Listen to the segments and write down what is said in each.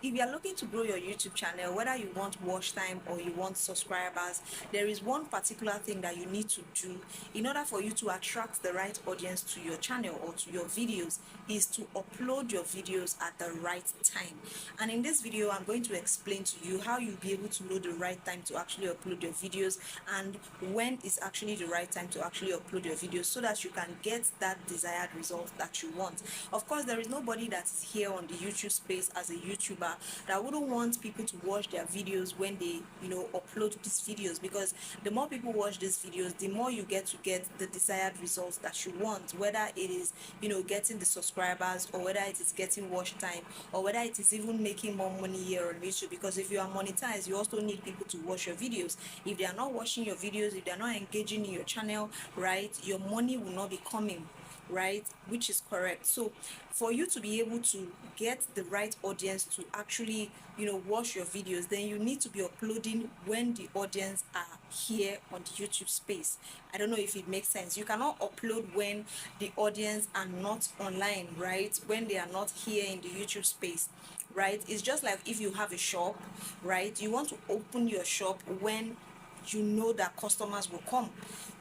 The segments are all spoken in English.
if you are looking to grow your YouTube channel, whether you want watch time or you want subscribers, there is one particular thing that you need to do in order for you to attract the right audience to your channel or to your videos, is to upload your videos at the right time. And in this video, I'm going to explain to you how you'll be able to know the right time to actually upload your videos, and when is actually the right time to actually upload your videos, so that you can get that desired result that you want. Of course, there is nobody that is here on the YouTube space as a YouTuber that wouldn't want people to watch their videos when they upload these videos, because the more people watch these videos, the more you get to get the desired results that you want, whether it is getting the subscribers, or whether it is getting watch time, or whether it is even making more money here on YouTube. Because if you are monetized, you also need people to watch your videos. If they are not watching your videos, if they are not engaging in your channel, right, your money will not be coming, right, which is correct. So for you to be able to get the right audience to actually watch your videos, then you need to be uploading when the audience are here on the YouTube space. I don't know if it makes sense. You cannot upload when the audience are not online, right, when they are not here in the YouTube space, right. It's just like if you have a shop, right, you want to open your shop when you know that customers will come.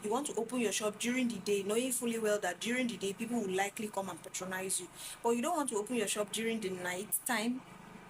You want to open your shop during the day, knowing fully well that during the day people will likely come and patronize you. But you don't want to open your shop during the night time,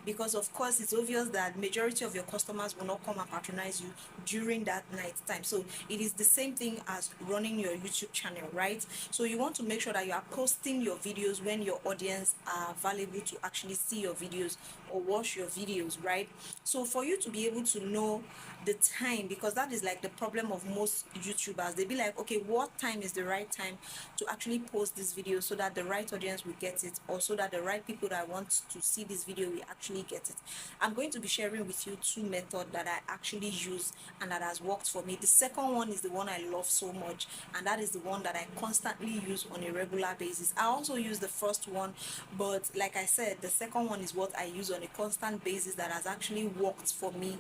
because of course it's obvious that majority of your customers will not come and patronize you during that night time. So it is the same thing as running your YouTube channel, right? So you want to make sure that you are posting your videos when your audience are available to actually see your videos or watch your videos, right? So for you to be able to know the time, because that is like the problem of most YouTubers, they be like, okay, what time is the right time to actually post this video so that the right audience will get it, or so that the right people that want to see this video will actually get it. I'm going to be sharing with you two methods that I actually use and that has worked for me. The second one is the one I love so much, and that is the one that I constantly use on a regular basis. I also use the first one, but like I said, the second one is what I use on a constant basis, that has actually worked for me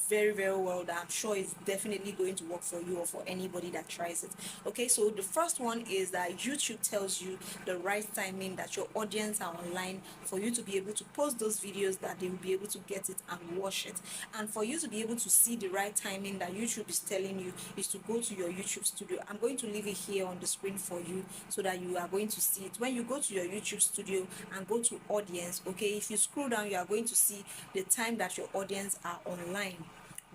very, very well, that I'm sure is definitely going to work for you or for anybody that tries it. Okay, so the first one is that YouTube tells you the right timing that your audience are online for you to be able to post those videos, that they will be able to get it and watch it. And for you to be able to see the right timing that YouTube is telling you, is to go to your YouTube studio. I'm going to leave it here on the screen for you so that you are going to see it. When you go to your YouTube studio and go to audience, okay, if you scroll down, you are going to see the time that your audience are online.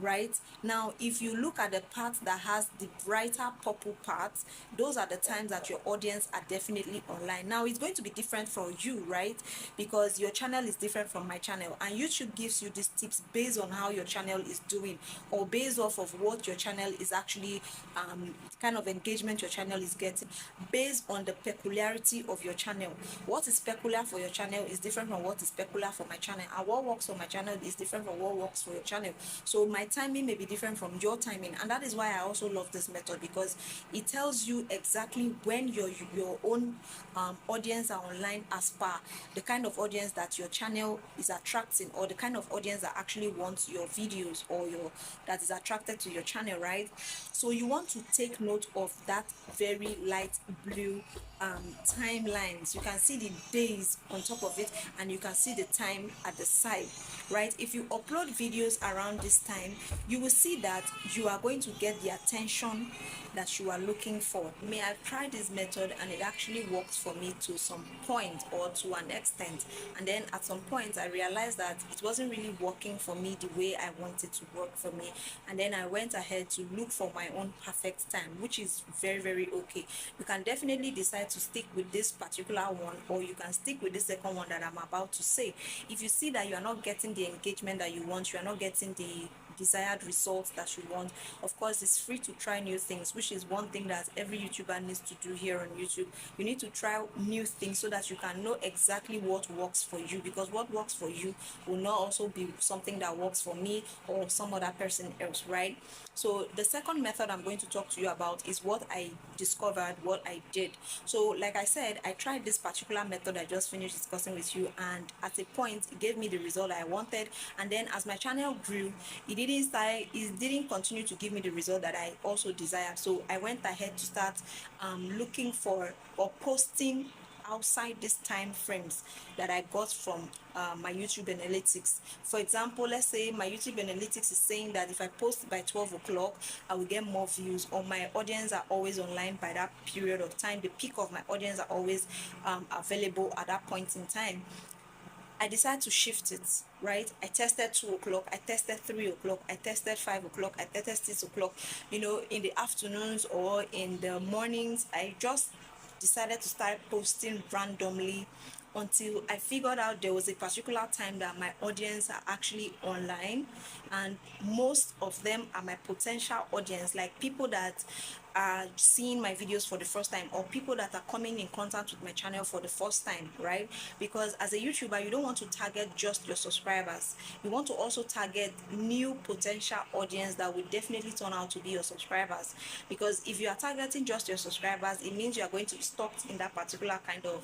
Right now, if you look at the part that has the brighter purple part, those are the times that your audience are definitely online. Now it's going to be different for you, right, because your channel is different from my channel, and YouTube gives you these tips based on how your channel is doing, or based off of what your channel is actually kind of engagement your channel is getting, based on the peculiarity of your channel. What is peculiar for your channel is different from what is peculiar for my channel, and what works for my channel is different from what works for your channel. So my timing may be different from your timing, and that is why I also love this method, because it tells you exactly when your own audience are online, as per the kind of audience that your channel is attracting, or the kind of audience that actually wants your videos, or that is attracted to your channel, right? So you want to take note of that very light blue timelines. You can see the days on top of it, and you can see the time at the side, right? If you upload videos around this time, you will see that you are going to get the attention that you are looking for. May I've tried this method and it actually works for me to some point, or to an extent, and then at some point I realized that it wasn't really working for me the way I wanted to work for me, and then I went ahead to look for my own perfect time, which is very, very okay. You can definitely decide to stick with this particular one, or you can stick with the second one that I'm about to say. If you see that you are not getting the engagement that you want, you are not getting the desired results that you want, of course it's free to try new things, which is one thing that every YouTuber needs to do here on YouTube. You need to try new things so that you can know exactly what works for you, because what works for you will not also be something that works for me or some other person else, right? So the second method I'm going to talk to you about is what I discovered, what I did. So like I said, I tried this particular method I just finished discussing with you, and at a point it gave me the result I wanted, and then as my channel grew, it didn't continue to give me the result that I also desired. So I went ahead to start looking for or posting outside these time frames that I got from my YouTube analytics. For example, let's say my YouTube analytics is saying that if I post by 12 o'clock, I will get more views, or my audience are always online by that period of time. The peak of my audience are always available at that point in time. I decided to shift it, right? I tested 2 o'clock, I tested 3 o'clock, I tested 5 o'clock, I tested 6 o'clock, in the afternoons or in the mornings. I just decided to start posting randomly until I figured out there was a particular time that my audience are actually online, and most of them are my potential audience, like people that are seeing my videos for the first time, or people that are coming in contact with my channel for the first time, right? Because as a YouTuber, you don't want to target just your subscribers. You want to also target new potential audience that will definitely turn out to be your subscribers. Because if you are targeting just your subscribers, it means you are going to be stuck in that particular kind of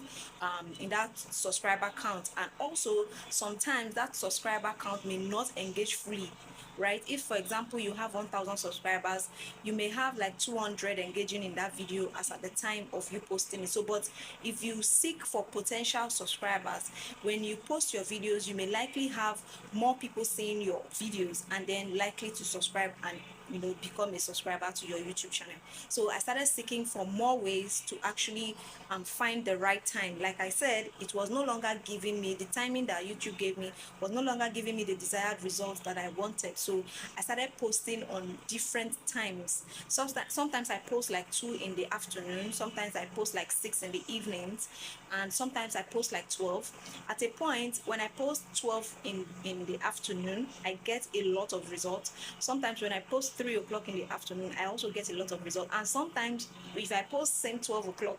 in that subscriber count. And also sometimes that subscriber count may not engage fully, right? If for example you have 1,000 subscribers, you may have like 200 engaging in that video as at the time of you posting it. So but if you seek for potential subscribers, when you post your videos, you may likely have more people seeing your videos and then likely to subscribe and become a subscriber to your YouTube channel. So I started seeking for more ways to actually find the right time. Like I said, it was no longer giving me the timing that YouTube gave me, was no longer giving me the desired results that I wanted. So I started posting on different times. Sometimes I post like 2 in the afternoon, sometimes I post like 6 in the evenings, and sometimes I post like 12. At a point when I post 12 in the afternoon, I get a lot of results. Sometimes when I post 3 o'clock in the afternoon, I also get a lot of results. And sometimes if I post same 12 o'clock,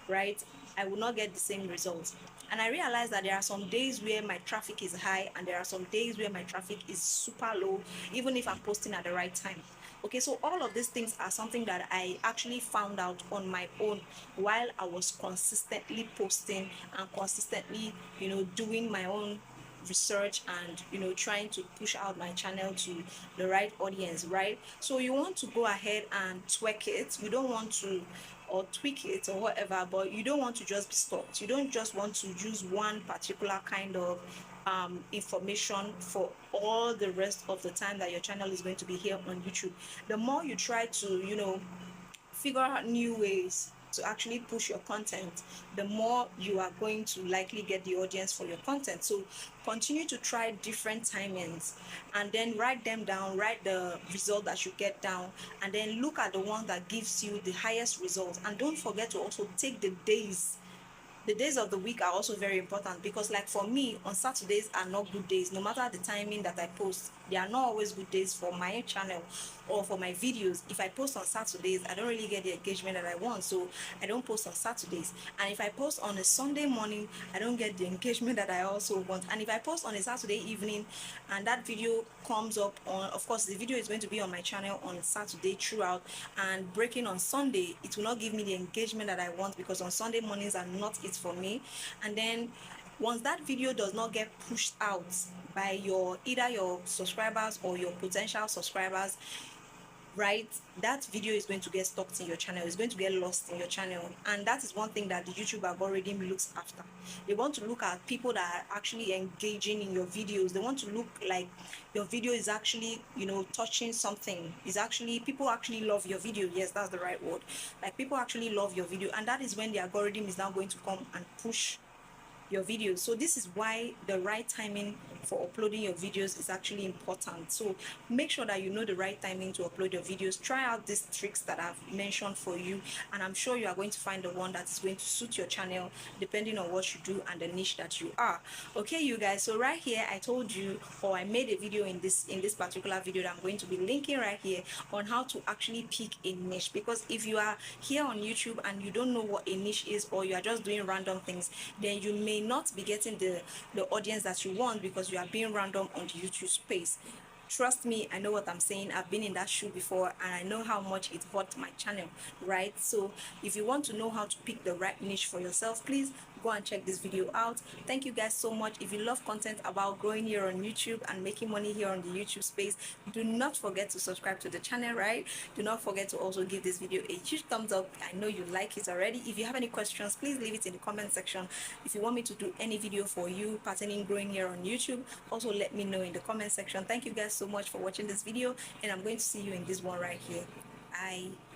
right, I will not get the same results. And I realized that there are some days where my traffic is high and there are some days where my traffic is super low, even if I'm posting at the right time. Okay, so all of these things are something that I actually found out on my own while I was consistently posting and consistently doing my own research and trying to push out my channel to the right audience, right? So you want to go ahead and twerk it. You don't want to, or tweak it or whatever, but you don't want to just be stopped. You don't just want to use one particular kind of information for all the rest of the time that your channel is going to be here on YouTube. The more you try to figure out new ways to actually push your content, the more you are going to likely get the audience for your content. So continue to try different timings and then write them down, write the result that you get down, and then look at the one that gives you the highest results. And don't forget to also take the days of the week are also very important, because like for me, on Saturdays are not good days. No matter the timing that I post, they are not always good days for my channel or for my videos. If I post on Saturdays, I don't really get the engagement that I want, so I don't post on Saturdays. And if I post on a Sunday morning, I don't get the engagement that I also want. And if I post on a Saturday evening and that video comes up on, of course the video is going to be on my channel on Saturday throughout, and breaking on Sunday, it will not give me the engagement that I want, because on Sunday mornings are not it for me. And then once that video does not get pushed out by either your subscribers or your potential subscribers, right, that video is going to get stuck in your channel, it's going to get lost in your channel. And that is one thing that the YouTube algorithm looks after. They want to look at people that are actually engaging in your videos. They want to look like your video is actually touching something, is actually, people actually love your video. Yes, that's the right word. Like people actually love your video, and that is when the algorithm is now going to come and push your videos. So this is why the right timing for uploading your videos is actually important. So make sure that you know the right timing to upload your videos. Try out these tricks that I've mentioned for you, and I'm sure you are going to find the one that is going to suit your channel depending on what you do and the niche that you are. Okay, you guys, so right here I told you, or I made a video in this particular video that I'm going to be linking right here, on how to actually pick a niche. Because if you are here on YouTube and you don't know what a niche is, or you are just doing random things, then you may not be getting the audience that you want, because you are being random on the YouTube space. Trust me, I know what I'm saying. I've been in that shoe before, and I know how much it hurt my channel, right? So if you want to know how to pick the right niche for yourself, please go and check this video out. Thank you guys so much. If you love content about growing here on YouTube and making money here on the YouTube space, do not forget to subscribe to the channel, right? Do not forget to also give this video a huge thumbs up. I know you like it already. If you have any questions, please leave it in the comment section. If you want me to do any video for you pertaining growing here on YouTube, also let me know in the comment section. Thank you guys so much for watching this video, and I'm going to see you in this one right here. Bye.